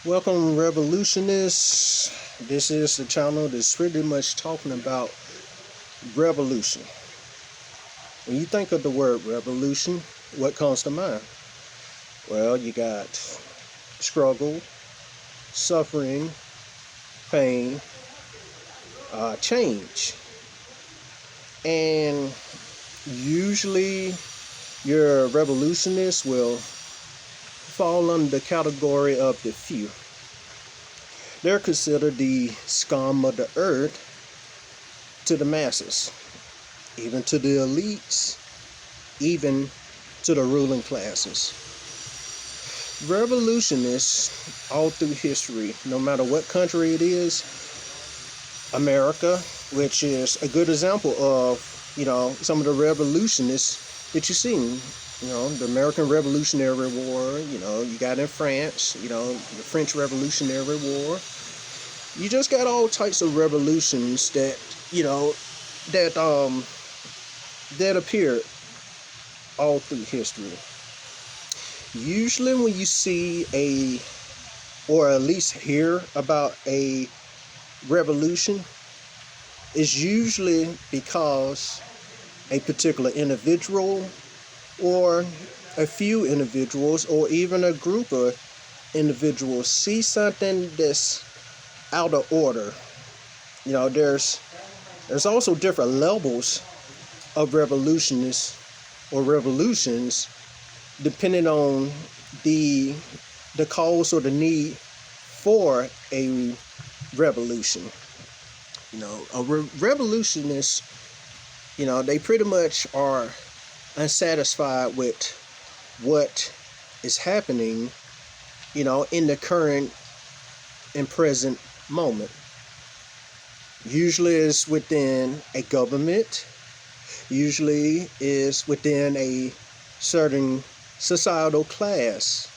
Welcome, revolutionists. This is the channel that's pretty much talking about revolution. When you think of the word revolution, what comes to mind? Well, you got struggle, suffering, pain, change. And usually, your revolutionists will fall under the category of the few. They're considered the scum of the earth to the masses, even to the elites, even to the ruling classes. Revolutionists all through history, no matter what country it is, America, which is a good example of, some of the revolutionists that you've seen. The American Revolutionary War, you got in France, the French Revolutionary War. You just got all types of revolutions that, that appeared all through history. Usually when you see or at least hear about a revolution, it's usually because a particular individual or a few individuals or even a group of individuals see something that's out of order. There's also different levels of revolutionists or revolutions depending on the cause or the need for a revolution. A revolutionist, they pretty much are unsatisfied with what is happening, in the current and present moment. Usually is within a government, usually is within a certain societal class.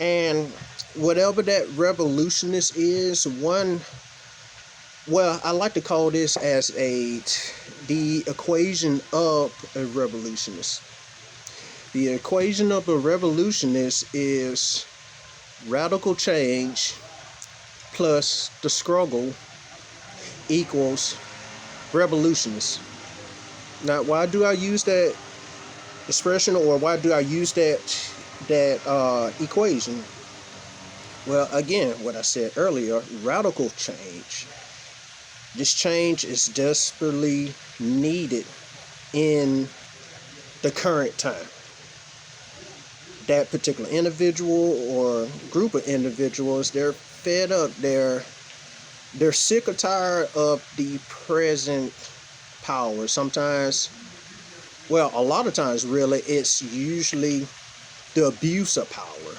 And whatever that revolutionist is, I like to call this as the equation of a revolutionist. The equation of a revolutionist is radical change plus the struggle equals revolutionist. Now, why do I use that expression, or why do I use that equation? Well, again, what I said earlier, radical change. This change is desperately needed in the current time. That particular individual or group of individuals, they're fed up. They're sick or tired of the present power. Sometimes, a lot of times really, it's usually the abuse of power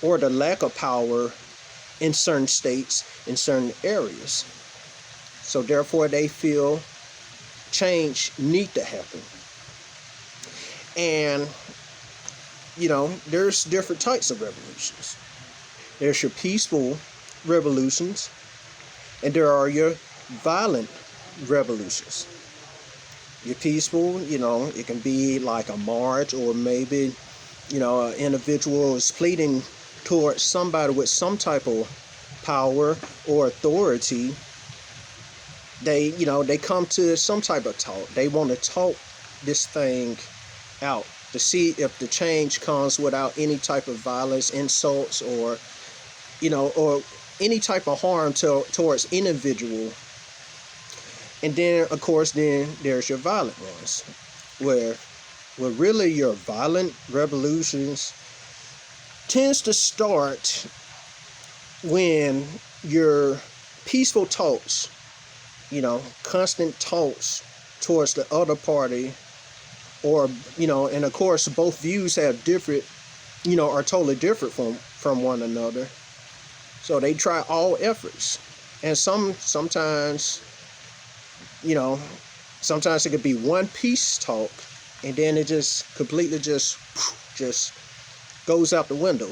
or the lack of power in certain states, in certain areas. So therefore, they feel change need to happen. And, there's different types of revolutions. There's your peaceful revolutions, and there are your violent revolutions. Your peaceful, it can be like a march, or maybe, an individual is pleading towards somebody with some type of power or authority. They come to some type of talk. They want to talk this thing out to see if the change comes without any type of violence, insults, or any type of harm towards individual. And then, of course, there's your violent ones, where really your violent revolutions tends to start when your peaceful talks, constant talks towards the other party, or, and of course, both views have different, are totally different from one another. So they try all efforts. And sometimes it could be one peace talk, and then it just completely just goes out the window.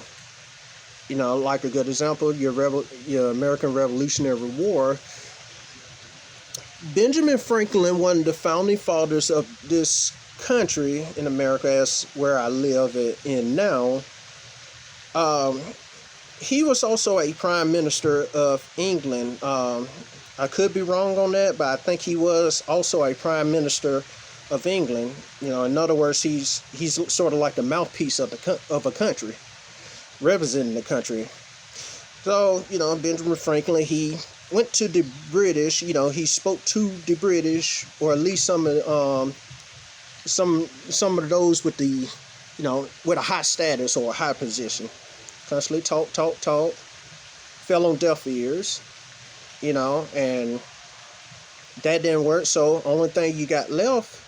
Like a good example, your American Revolutionary War. Benjamin Franklin, one of the founding fathers of this country in America, as where I live in now, he was also a prime minister of England. I could be wrong on that, but I think he was also a prime minister of England. In other words, he's sort of like the mouthpiece of a country, representing the country. So, Benjamin Franklin, he went to the British. He spoke to the British, or at least some of those with with a high status or a high position. Constantly talk, fell on deaf ears, and that didn't work. So only thing you got left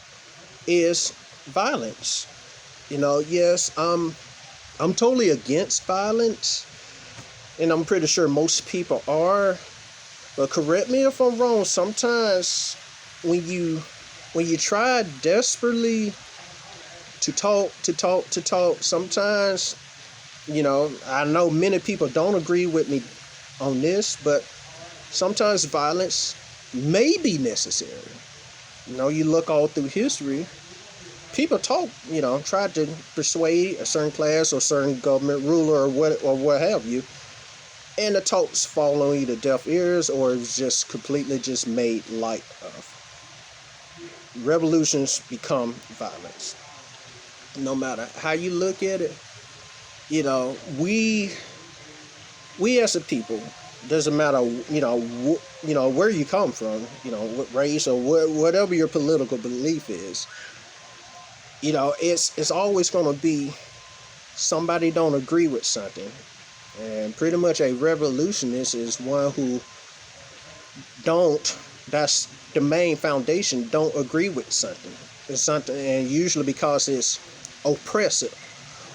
is violence. Yes, I'm totally against violence, and I'm pretty sure most people are. But correct me if I'm wrong. Sometimes when you try desperately to talk, sometimes, I know many people don't agree with me on this, but sometimes violence may be necessary. You look all through history, people talk, try to persuade a certain class or certain government ruler or what have you, and the talks fall on either deaf ears or is just completely just made light of. Revolutions become violence. No matter how you look at it, we as a people, doesn't matter, where you come from, what race or whatever your political belief is, it's always going to be somebody don't agree with something. And pretty much a revolutionist is one who that's the main foundation, don't agree with something. It's something, and usually because it's oppressive,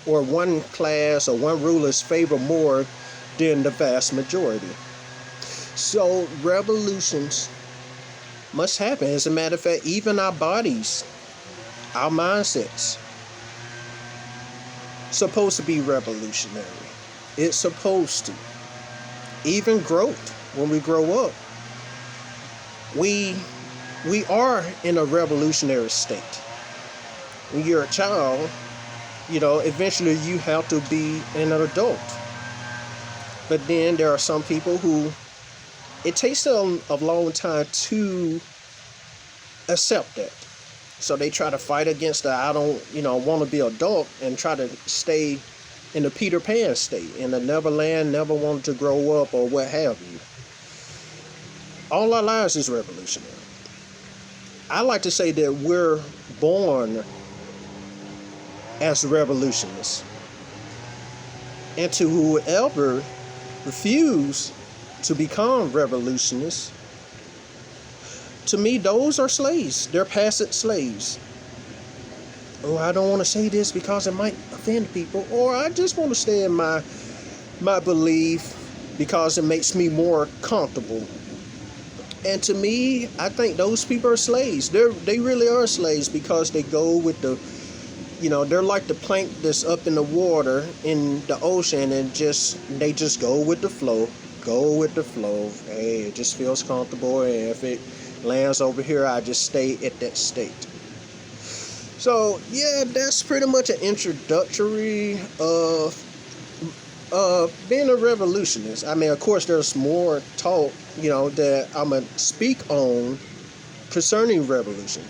or one class or one ruler's favor more than the vast majority. So revolutions must happen. As a matter of fact, even our bodies, our mindsets, supposed to be revolutionary. It's supposed to. Even growth, when we grow up, we are in a revolutionary state. When you're a child, eventually you have to be an adult. But then there are some people who it takes them a long time to accept that. So they try to fight against the I don't, want to be adult, and try to stay in the Peter Pan state, in the Neverland, never wanted to grow up or what have you. All our lives is revolutionary. I like to say that we're born as revolutionists. And to whoever refuse to become revolutionists, to me, those are slaves. They're passive slaves. Oh, I don't want to say this because it might offend people, or I just want to stay in my belief because it makes me more comfortable. And to me, I think those people are slaves. They really are slaves because they go with the, they're like the plank that's up in the water in the ocean, and they just go with the flow. Go with the flow. Hey, it just feels comfortable, and if it lands over here, I just stay at that state. So yeah, that's pretty much an introductory of being a revolutionist. I mean, of course, there's more talk, that I'm going to speak on concerning revolution.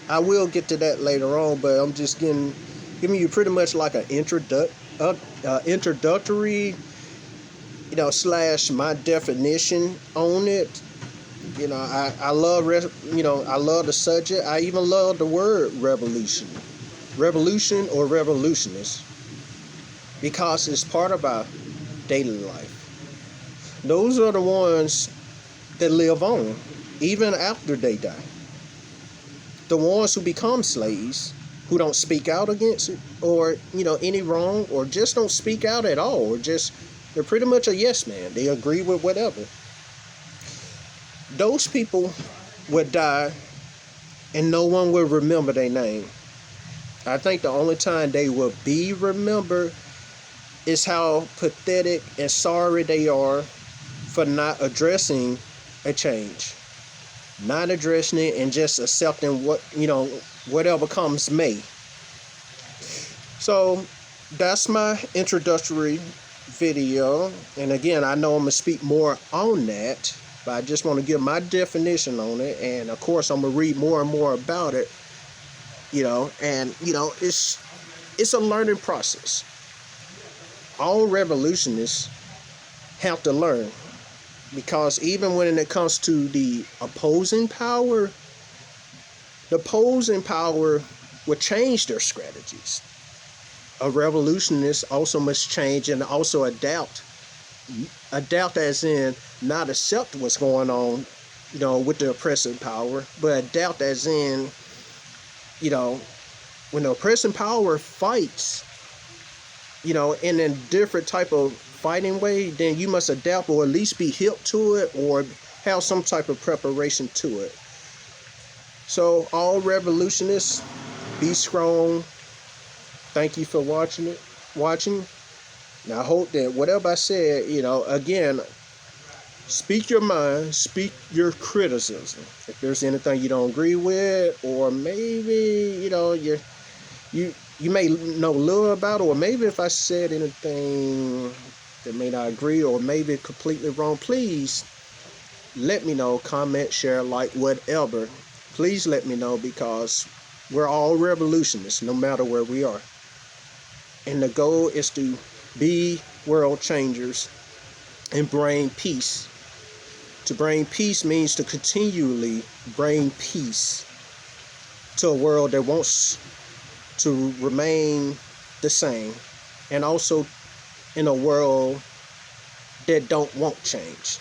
I will get to that later on, but I'm just giving you pretty much like an introductory, / my definition on it. I love, I love the subject. I even love the word revolution or revolutionist, because it's part of our daily life. Those are the ones that live on, even after they die. The ones who become slaves, who don't speak out against it, or, any wrong, or just don't speak out at all, or they're pretty much a yes man. They agree with whatever. Those people would die, and no one will remember their name. I think the only time they will be remembered is how pathetic and sorry they are for not addressing a change. Not addressing it and just accepting whatever comes may. So that's my introductory video, and again, I know I'm gonna speak more on that, but I just want to give my definition on it, and of course I'm gonna read more and more about it, and it's a learning process. All revolutionists have to learn, because even when it comes to the opposing power will change their strategies. A revolutionist also must change and also adapt as in not accept what's going on, with the oppressive power, but adapt as in, when the oppressive power fights, in a different type of fighting way, then you must adapt, or at least be hip to it, or have some type of preparation to it. So all revolutionists, be strong. Thank you for watching. And I hope that whatever I said, again, speak your mind, speak your criticism. If there's anything you don't agree with, or maybe, you may know a little about it, or maybe if I said anything that may not agree, or maybe completely wrong, please let me know. Comment, share, like, whatever. Please let me know, because we're all revolutionists, no matter where we are. And the goal is to be world changers and bring peace. To bring peace means to continually bring peace to a world that wants to remain the same, and also in a world that don't want change.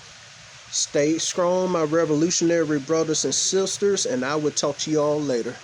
Stay strong, my revolutionary brothers and sisters, and I will talk to you all later.